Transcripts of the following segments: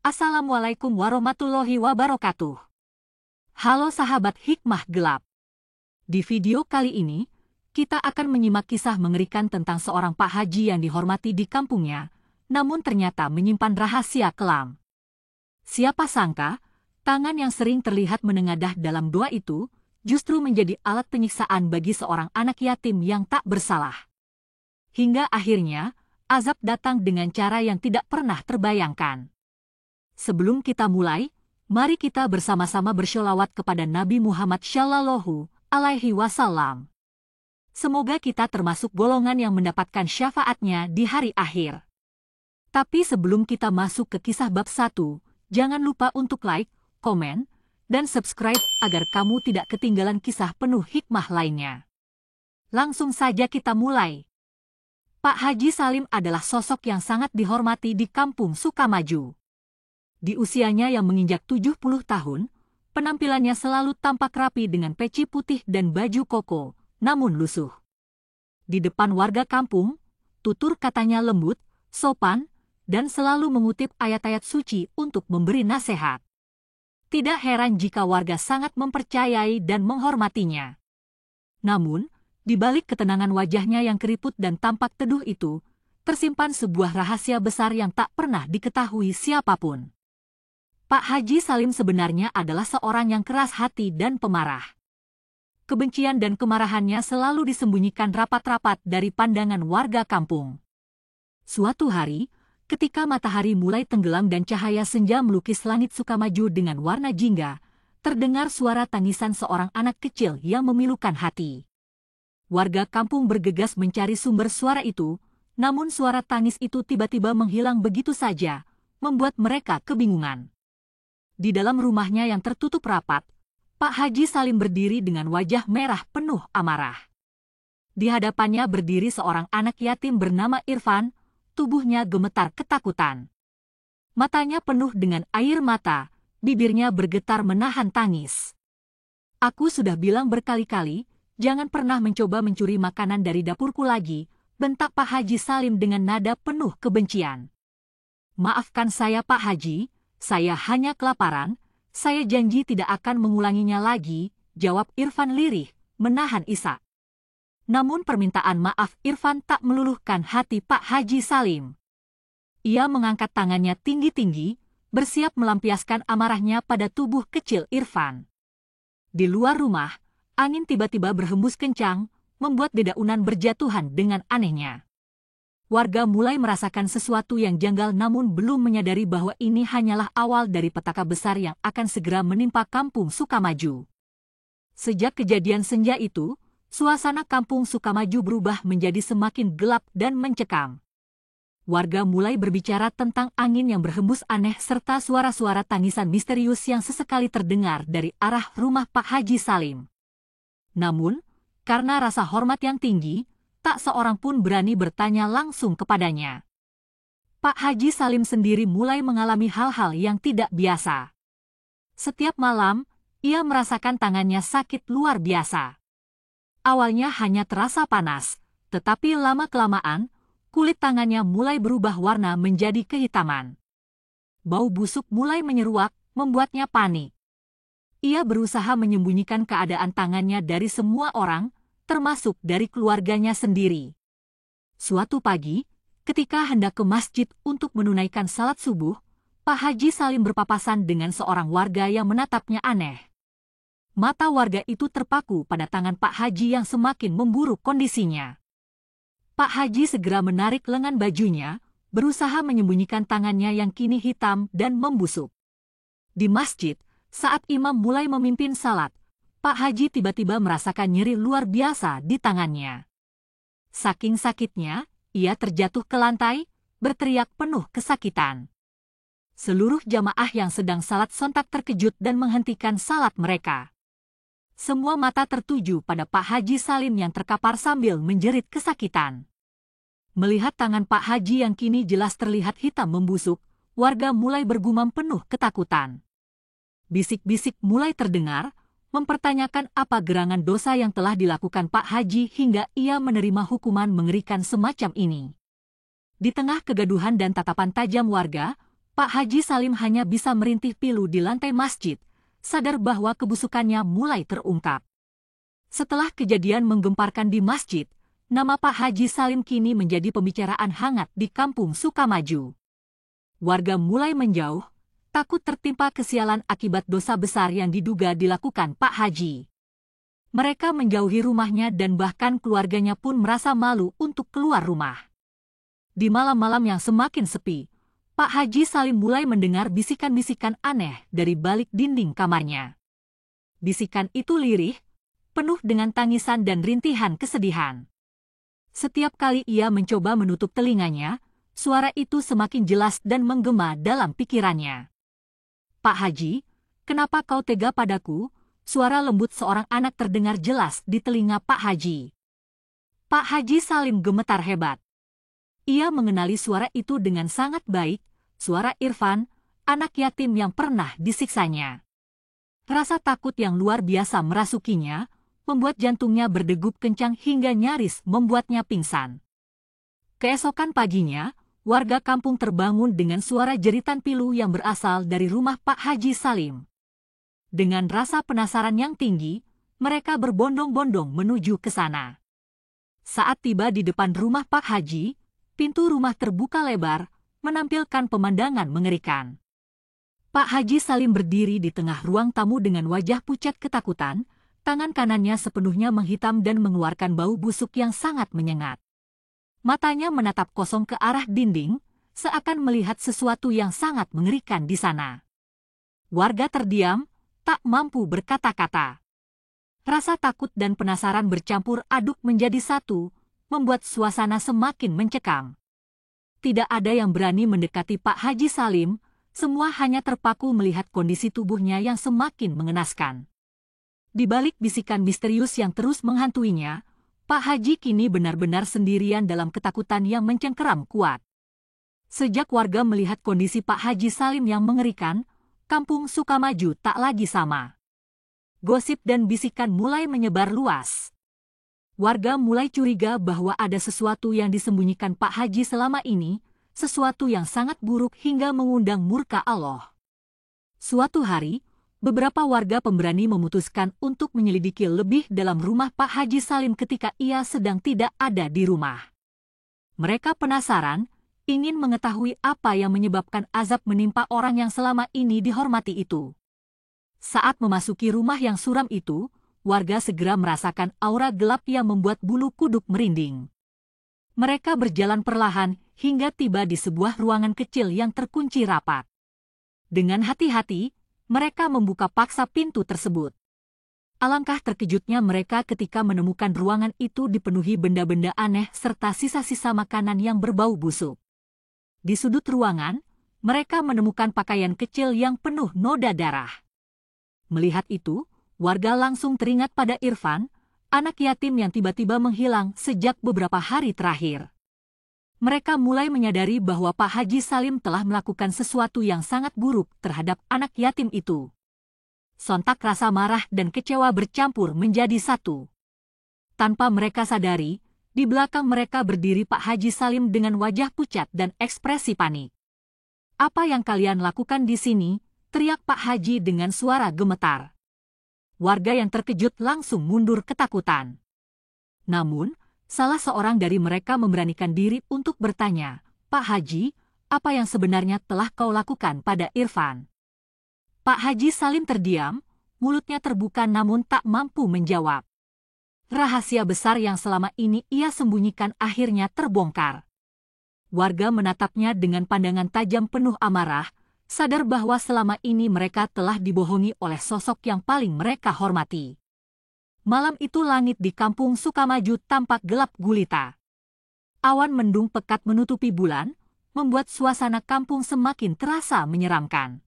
Assalamualaikum warahmatullahi wabarakatuh. Halo sahabat Hikmah Gelap. Di video kali ini, kita akan menyimak kisah mengerikan tentang seorang Pak Haji yang dihormati di kampungnya, namun ternyata menyimpan rahasia kelam. Siapa sangka, tangan yang sering terlihat menengadah dalam doa itu, justru menjadi alat penyiksaan bagi seorang anak yatim yang tak bersalah. Hingga akhirnya, azab datang dengan cara yang tidak pernah terbayangkan. Sebelum kita mulai, mari kita bersama-sama bersholawat kepada Nabi Muhammad Shallallahu Alaihi Wasallam. Semoga kita termasuk golongan yang mendapatkan syafaatnya di hari akhir. Tapi sebelum kita masuk ke kisah bab 1, jangan lupa untuk like, komen, dan subscribe agar kamu tidak ketinggalan kisah penuh hikmah lainnya. Langsung saja kita mulai. Pak Haji Salim adalah sosok yang sangat dihormati di kampung Sukamaju. Di usianya yang menginjak 70 tahun, penampilannya selalu tampak rapi dengan peci putih dan baju koko, namun lusuh. Di depan warga kampung, tutur katanya lembut, sopan, dan selalu mengutip ayat-ayat suci untuk memberi nasihat. Tidak heran jika warga sangat mempercayai dan menghormatinya. Namun, di balik ketenangan wajahnya yang keriput dan tampak teduh itu, tersimpan sebuah rahasia besar yang tak pernah diketahui siapapun. Pak Haji Salim sebenarnya adalah seorang yang keras hati dan pemarah. Kebencian dan kemarahannya selalu disembunyikan rapat-rapat dari pandangan warga kampung. Suatu hari, ketika matahari mulai tenggelam dan cahaya senja melukis langit Sukamaju dengan warna jingga, terdengar suara tangisan seorang anak kecil yang memilukan hati. Warga kampung bergegas mencari sumber suara itu, namun suara tangis itu tiba-tiba menghilang begitu saja, membuat mereka kebingungan. Di dalam rumahnya yang tertutup rapat, Pak Haji Salim berdiri dengan wajah merah penuh amarah. Di hadapannya berdiri seorang anak yatim bernama Irfan, tubuhnya gemetar ketakutan. Matanya penuh dengan air mata, bibirnya bergetar menahan tangis. "Aku sudah bilang berkali-kali, jangan pernah mencoba mencuri makanan dari dapurku lagi," bentak Pak Haji Salim dengan nada penuh kebencian. "Maafkan saya Pak Haji, saya hanya kelaparan, saya janji tidak akan mengulanginya lagi," jawab Irfan lirih, menahan isak. Namun permintaan maaf Irfan tak meluluhkan hati Pak Haji Salim. Ia mengangkat tangannya tinggi-tinggi, bersiap melampiaskan amarahnya pada tubuh kecil Irfan. Di luar rumah, angin tiba-tiba berhembus kencang, membuat dedaunan berjatuhan dengan anehnya. Warga mulai merasakan sesuatu yang janggal namun belum menyadari bahwa ini hanyalah awal dari petaka besar yang akan segera menimpa kampung Sukamaju. Sejak kejadian senja itu, suasana kampung Sukamaju berubah menjadi semakin gelap dan mencekam. Warga mulai berbicara tentang angin yang berhembus aneh serta suara-suara tangisan misterius yang sesekali terdengar dari arah rumah Pak Haji Salim. Namun, karena rasa hormat yang tinggi, tak seorang pun berani bertanya langsung kepadanya. Pak Haji Salim sendiri mulai mengalami hal-hal yang tidak biasa. Setiap malam, ia merasakan tangannya sakit luar biasa. Awalnya hanya terasa panas, tetapi lama-kelamaan, kulit tangannya mulai berubah warna menjadi kehitaman. Bau busuk mulai menyeruak, membuatnya panik. Ia berusaha menyembunyikan keadaan tangannya dari semua orang, termasuk dari keluarganya sendiri. Suatu pagi, ketika hendak ke masjid untuk menunaikan salat subuh, Pak Haji Salim berpapasan dengan seorang warga yang menatapnya aneh. Mata warga itu terpaku pada tangan Pak Haji yang semakin memburuk kondisinya. Pak Haji segera menarik lengan bajunya, berusaha menyembunyikan tangannya yang kini hitam dan membusuk. Di masjid, saat imam mulai memimpin salat, Pak Haji tiba-tiba merasakan nyeri luar biasa di tangannya. Saking sakitnya, ia terjatuh ke lantai, berteriak penuh kesakitan. Seluruh jamaah yang sedang salat sontak terkejut dan menghentikan salat mereka. Semua mata tertuju pada Pak Haji Salim yang terkapar sambil menjerit kesakitan. Melihat tangan Pak Haji yang kini jelas terlihat hitam membusuk, warga mulai bergumam penuh ketakutan. Bisik-bisik mulai terdengar, mempertanyakan apa gerangan dosa yang telah dilakukan Pak Haji hingga ia menerima hukuman mengerikan semacam ini. Di tengah kegaduhan dan tatapan tajam warga, Pak Haji Salim hanya bisa merintih pilu di lantai masjid, sadar bahwa kebusukannya mulai terungkap. Setelah kejadian menggemparkan di masjid, nama Pak Haji Salim kini menjadi pembicaraan hangat di kampung Sukamaju. Warga mulai menjauh, takut tertimpa kesialan akibat dosa besar yang diduga dilakukan Pak Haji. Mereka menjauhi rumahnya dan bahkan keluarganya pun merasa malu untuk keluar rumah. Di malam-malam yang semakin sepi, Pak Haji Salim mulai mendengar bisikan-bisikan aneh dari balik dinding kamarnya. Bisikan itu lirih, penuh dengan tangisan dan rintihan kesedihan. Setiap kali ia mencoba menutup telinganya, suara itu semakin jelas dan menggema dalam pikirannya. "Pak Haji, kenapa kau tega padaku?" Suara lembut seorang anak terdengar jelas di telinga Pak Haji. Pak Haji Salim gemetar hebat. Ia mengenali suara itu dengan sangat baik, suara Irfan, anak yatim yang pernah disiksanya. Rasa takut yang luar biasa merasukinya, membuat jantungnya berdegup kencang hingga nyaris membuatnya pingsan. Keesokan paginya, warga kampung terbangun dengan suara jeritan pilu yang berasal dari rumah Pak Haji Salim. Dengan rasa penasaran yang tinggi, mereka berbondong-bondong menuju ke sana. Saat tiba di depan rumah Pak Haji, pintu rumah terbuka lebar, menampilkan pemandangan mengerikan. Pak Haji Salim berdiri di tengah ruang tamu dengan wajah pucat ketakutan, tangan kanannya sepenuhnya menghitam dan mengeluarkan bau busuk yang sangat menyengat. Matanya menatap kosong ke arah dinding, seakan melihat sesuatu yang sangat mengerikan di sana. Warga terdiam, tak mampu berkata-kata. Rasa takut dan penasaran bercampur aduk menjadi satu, membuat suasana semakin mencekam. Tidak ada yang berani mendekati Pak Haji Salim, semua hanya terpaku melihat kondisi tubuhnya yang semakin mengenaskan. Di balik bisikan misterius yang terus menghantuinya, Pak Haji kini benar-benar sendirian dalam ketakutan yang mencengkeram kuat. Sejak warga melihat kondisi Pak Haji Salim yang mengerikan, kampung Sukamaju tak lagi sama. Gosip dan bisikan mulai menyebar luas. Warga mulai curiga bahwa ada sesuatu yang disembunyikan Pak Haji selama ini, sesuatu yang sangat buruk hingga mengundang murka Allah. Suatu hari, beberapa warga pemberani memutuskan untuk menyelidiki lebih dalam rumah Pak Haji Salim ketika ia sedang tidak ada di rumah. Mereka penasaran, ingin mengetahui apa yang menyebabkan azab menimpa orang yang selama ini dihormati itu. Saat memasuki rumah yang suram itu, warga segera merasakan aura gelap yang membuat bulu kuduk merinding. Mereka berjalan perlahan hingga tiba di sebuah ruangan kecil yang terkunci rapat. Dengan hati-hati, mereka membuka paksa pintu tersebut. Alangkah terkejutnya mereka ketika menemukan ruangan itu dipenuhi benda-benda aneh serta sisa-sisa makanan yang berbau busuk. Di sudut ruangan, mereka menemukan pakaian kecil yang penuh noda darah. Melihat itu, warga langsung teringat pada Irfan, anak yatim yang tiba-tiba menghilang sejak beberapa hari terakhir. Mereka mulai menyadari bahwa Pak Haji Salim telah melakukan sesuatu yang sangat buruk terhadap anak yatim itu. Sontak rasa marah dan kecewa bercampur menjadi satu. Tanpa mereka sadari, di belakang mereka berdiri Pak Haji Salim dengan wajah pucat dan ekspresi panik. "Apa yang kalian lakukan di sini?" teriak Pak Haji dengan suara gemetar. Warga yang terkejut langsung mundur ketakutan. Namun, salah seorang dari mereka memberanikan diri untuk bertanya, "Pak Haji, apa yang sebenarnya telah kau lakukan pada Irfan?" Pak Haji Salim terdiam, mulutnya terbuka namun tak mampu menjawab. Rahasia besar yang selama ini ia sembunyikan akhirnya terbongkar. Warga menatapnya dengan pandangan tajam penuh amarah, sadar bahwa selama ini mereka telah dibohongi oleh sosok yang paling mereka hormati. Malam itu langit di kampung Sukamaju tampak gelap gulita. Awan mendung pekat menutupi bulan, membuat suasana kampung semakin terasa menyeramkan.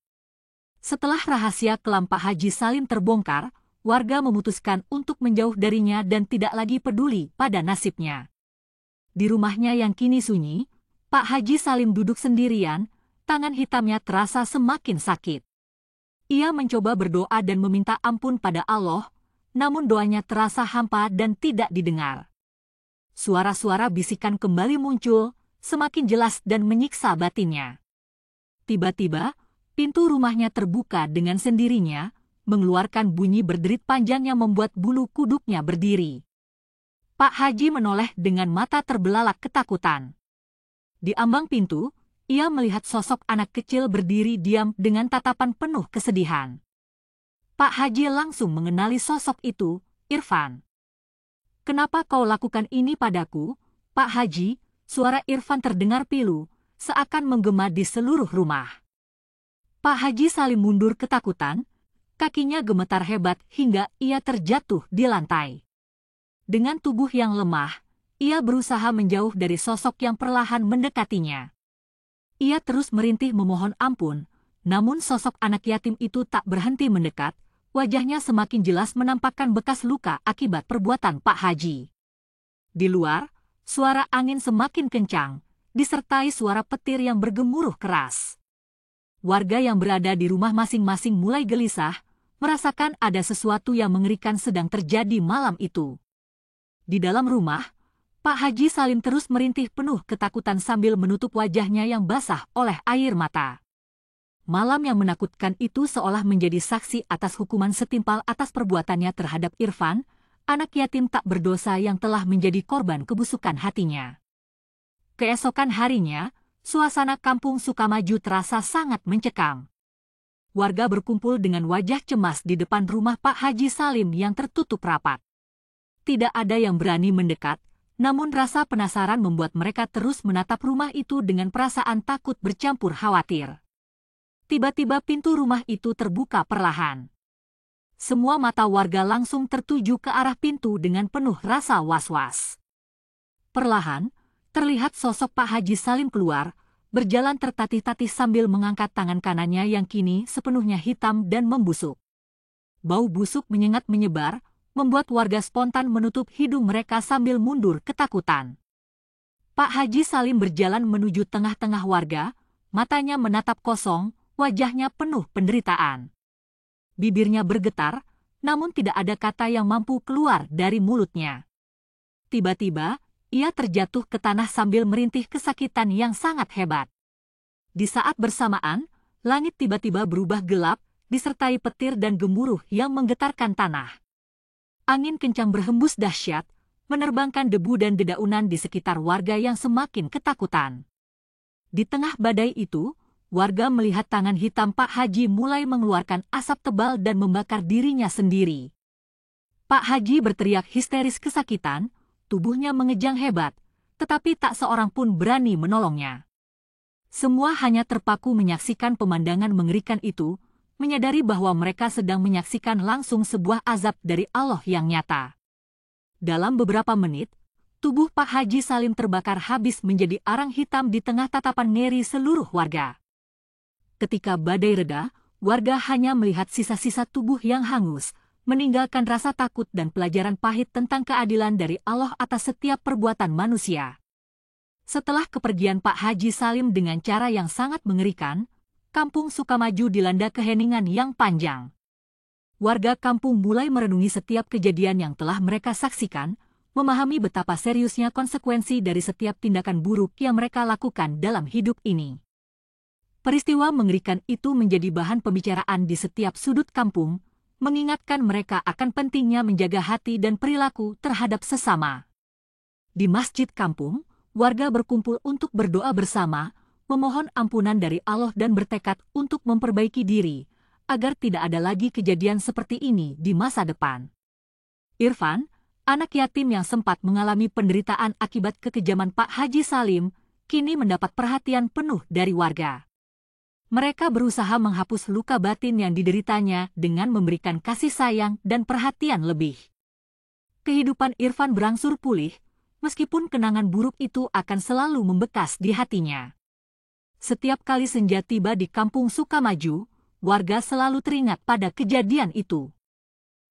Setelah rahasia kelam Pak Haji Salim terbongkar, warga memutuskan untuk menjauh darinya dan tidak lagi peduli pada nasibnya. Di rumahnya yang kini sunyi, Pak Haji Salim duduk sendirian, tangan hitamnya terasa semakin sakit. Ia mencoba berdoa dan meminta ampun pada Allah, namun doanya terasa hampa dan tidak didengar. Suara-suara bisikan kembali muncul, semakin jelas dan menyiksa batinnya. Tiba-tiba, pintu rumahnya terbuka dengan sendirinya, mengeluarkan bunyi berderit panjang yang membuat bulu kuduknya berdiri. Pak Haji menoleh dengan mata terbelalak ketakutan. Di ambang pintu, ia melihat sosok anak kecil berdiri diam dengan tatapan penuh kesedihan. Pak Haji langsung mengenali sosok itu, Irfan. "Kenapa kau lakukan ini padaku, Pak Haji?" Suara Irfan terdengar pilu, seakan menggema di seluruh rumah. Pak Haji Salim mundur ketakutan, kakinya gemetar hebat hingga ia terjatuh di lantai. Dengan tubuh yang lemah, ia berusaha menjauh dari sosok yang perlahan mendekatinya. Ia terus merintih memohon ampun, namun sosok anak yatim itu tak berhenti mendekat, wajahnya semakin jelas menampakkan bekas luka akibat perbuatan Pak Haji. Di luar, suara angin semakin kencang, disertai suara petir yang bergemuruh keras. Warga yang berada di rumah masing-masing mulai gelisah, merasakan ada sesuatu yang mengerikan sedang terjadi malam itu. Di dalam rumah, Pak Haji Salim terus merintih penuh ketakutan sambil menutup wajahnya yang basah oleh air mata. Malam yang menakutkan itu seolah menjadi saksi atas hukuman setimpal atas perbuatannya terhadap Irfan, anak yatim tak berdosa yang telah menjadi korban kebusukan hatinya. Keesokan harinya, suasana kampung Sukamaju terasa sangat mencekam. Warga berkumpul dengan wajah cemas di depan rumah Pak Haji Salim yang tertutup rapat. Tidak ada yang berani mendekat, namun rasa penasaran membuat mereka terus menatap rumah itu dengan perasaan takut bercampur khawatir. Tiba-tiba pintu rumah itu terbuka perlahan. Semua mata warga langsung tertuju ke arah pintu dengan penuh rasa was-was. Perlahan, terlihat sosok Pak Haji Salim keluar, berjalan tertatih-tatih sambil mengangkat tangan kanannya yang kini sepenuhnya hitam dan membusuk. Bau busuk menyengat menyebar, membuat warga spontan menutup hidung mereka sambil mundur ketakutan. Pak Haji Salim berjalan menuju tengah-tengah warga, matanya menatap kosong, wajahnya penuh penderitaan. Bibirnya bergetar, namun tidak ada kata yang mampu keluar dari mulutnya. Tiba-tiba, ia terjatuh ke tanah sambil merintih kesakitan yang sangat hebat. Di saat bersamaan, langit tiba-tiba berubah gelap, disertai petir dan gemuruh yang menggetarkan tanah. Angin kencang berhembus dahsyat, menerbangkan debu dan dedaunan di sekitar warga yang semakin ketakutan. Di tengah badai itu, warga melihat tangan hitam Pak Haji mulai mengeluarkan asap tebal dan membakar dirinya sendiri. Pak Haji berteriak histeris kesakitan, tubuhnya mengejang hebat, tetapi tak seorang pun berani menolongnya. Semua hanya terpaku menyaksikan pemandangan mengerikan itu, menyadari bahwa mereka sedang menyaksikan langsung sebuah azab dari Allah yang nyata. Dalam beberapa menit, tubuh Pak Haji Salim terbakar habis menjadi arang hitam di tengah tatapan ngeri seluruh warga. Ketika badai reda, warga hanya melihat sisa-sisa tubuh yang hangus, meninggalkan rasa takut dan pelajaran pahit tentang keadilan dari Allah atas setiap perbuatan manusia. Setelah kepergian Pak Haji Salim dengan cara yang sangat mengerikan, kampung Sukamaju dilanda keheningan yang panjang. Warga kampung mulai merenungi setiap kejadian yang telah mereka saksikan, memahami betapa seriusnya konsekuensi dari setiap tindakan buruk yang mereka lakukan dalam hidup ini. Peristiwa mengerikan itu menjadi bahan pembicaraan di setiap sudut kampung, mengingatkan mereka akan pentingnya menjaga hati dan perilaku terhadap sesama. Di masjid kampung, warga berkumpul untuk berdoa bersama, memohon ampunan dari Allah dan bertekad untuk memperbaiki diri, agar tidak ada lagi kejadian seperti ini di masa depan. Irfan, anak yatim yang sempat mengalami penderitaan akibat kekejaman Pak Haji Salim, kini mendapat perhatian penuh dari warga. Mereka berusaha menghapus luka batin yang dideritanya dengan memberikan kasih sayang dan perhatian lebih. Kehidupan Irfan berangsur pulih, meskipun kenangan buruk itu akan selalu membekas di hatinya. Setiap kali senja tiba di kampung Sukamaju, warga selalu teringat pada kejadian itu.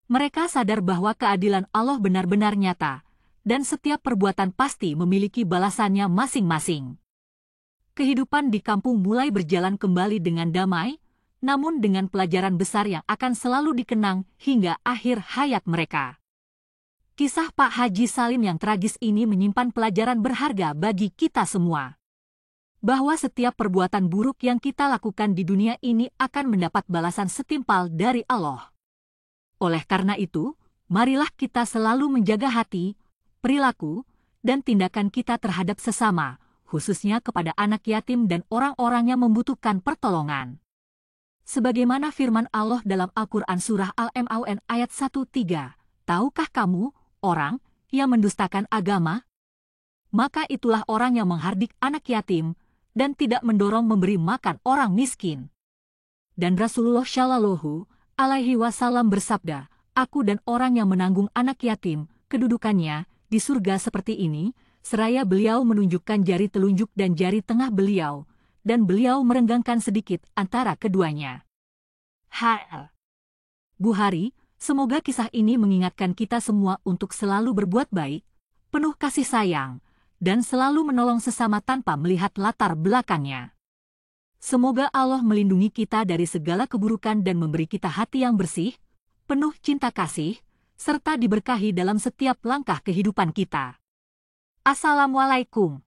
Mereka sadar bahwa keadilan Allah benar-benar nyata, dan setiap perbuatan pasti memiliki balasannya masing-masing. Kehidupan di kampung mulai berjalan kembali dengan damai, namun dengan pelajaran besar yang akan selalu dikenang hingga akhir hayat mereka. Kisah Pak Haji Salim yang tragis ini menyimpan pelajaran berharga bagi kita semua. bahwa setiap perbuatan buruk yang kita lakukan di dunia ini akan mendapat balasan setimpal dari Allah. Oleh karena itu, marilah kita selalu menjaga hati, perilaku, dan tindakan kita terhadap sesama, khususnya kepada anak yatim dan orang-orang yang membutuhkan pertolongan. Sebagaimana firman Allah dalam Al-Quran Surah Al-Imran ayat 1-3, tahukah kamu, orang yang mendustakan agama? Maka itulah orang yang menghardik anak yatim dan tidak mendorong memberi makan orang miskin. Dan Rasulullah Shallallahu Alaihi Wasallam bersabda, aku dan orang yang menanggung anak yatim, kedudukannya di surga seperti ini, seraya beliau menunjukkan jari telunjuk dan jari tengah beliau, dan beliau merenggangkan sedikit antara keduanya. Buhari, semoga kisah ini mengingatkan kita semua untuk selalu berbuat baik, penuh kasih sayang, dan selalu menolong sesama tanpa melihat latar belakangnya. Semoga Allah melindungi kita dari segala keburukan dan memberi kita hati yang bersih, penuh cinta kasih, serta diberkahi dalam setiap langkah kehidupan kita. Assalamualaikum.